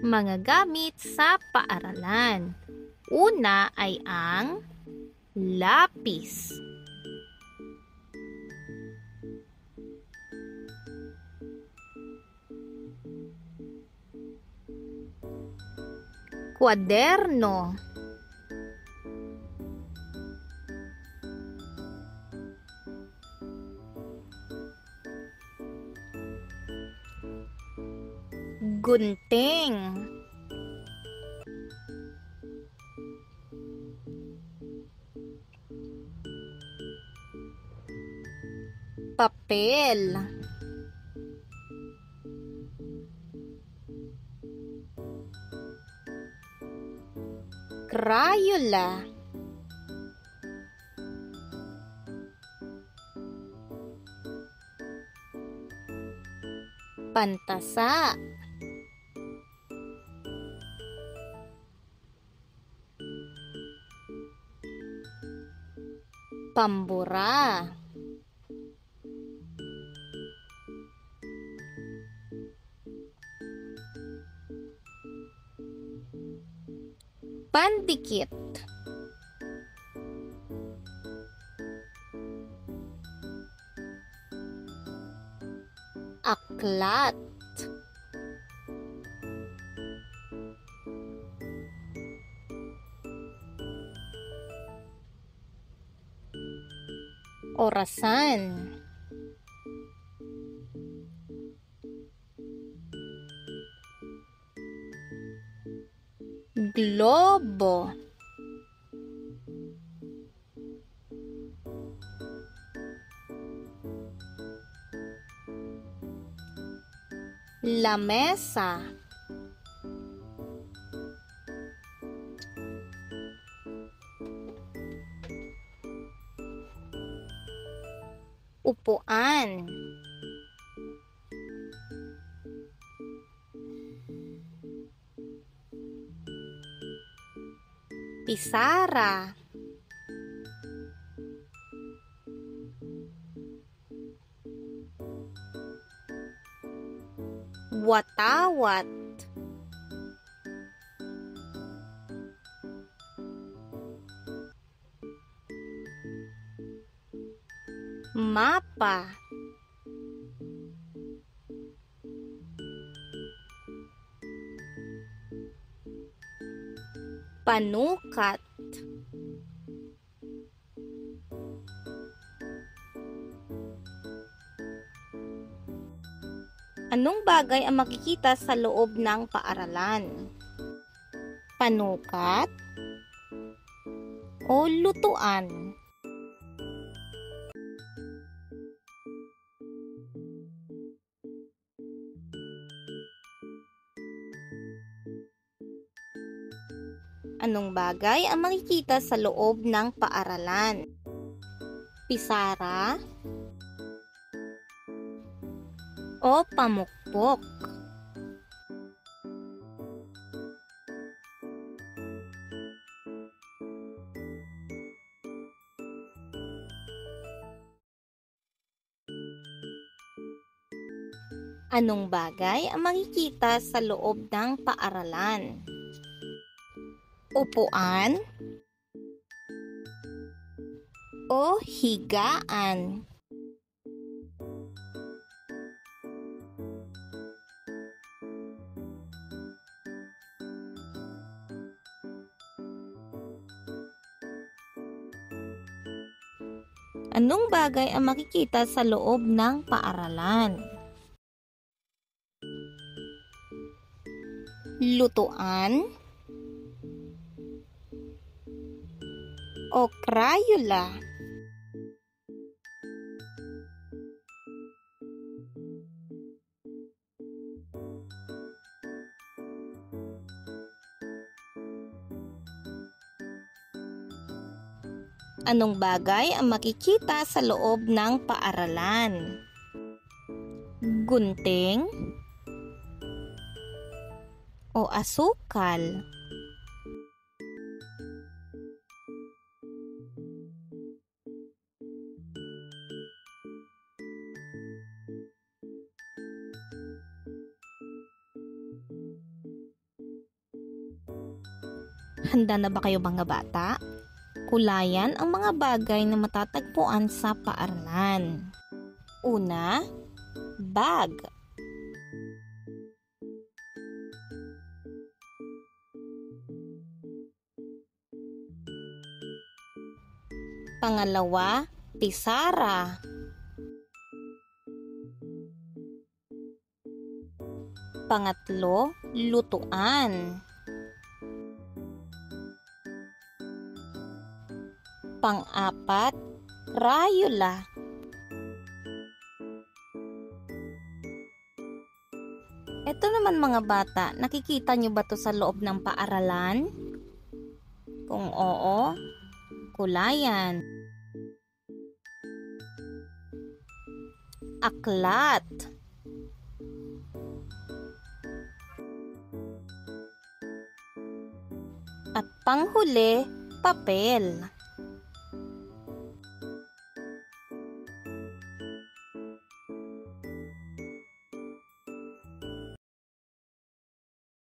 Mga gamit sa paaralan. Una ay ang lapis, kwaderno, gunting, papel, Crayola, pantasa, pambura, pandikit, aklat, orasan, globo, lamesa, upuan, pisara, watawat, mapa, panukat, anong bagay ang makikita sa loob ng paaralan? Panukat o lutuan? Anong bagay ang makikita sa loob ng paaralan? Pisara o pamukpok? Anong bagay ang makikita sa loob ng paaralan? Upuan o higaan? Anong bagay ang makikita sa loob ng paaralan? Lutuan o Crayola? Anong bagay ang makikita sa loob ng paaralan? Gunting o asukal? Handa na ba kayo mga bata? Kulayan ang mga bagay na matatagpuan sa paaralan. Una, bag. Pangalawa, pisara. Pangatlo, lutuan. Pang-apat, Crayola. Ito naman mga bata, nakikita nyo ba to sa loob ng paaralan? Kung oo, kulayan. Aklat. At panghuli, papel.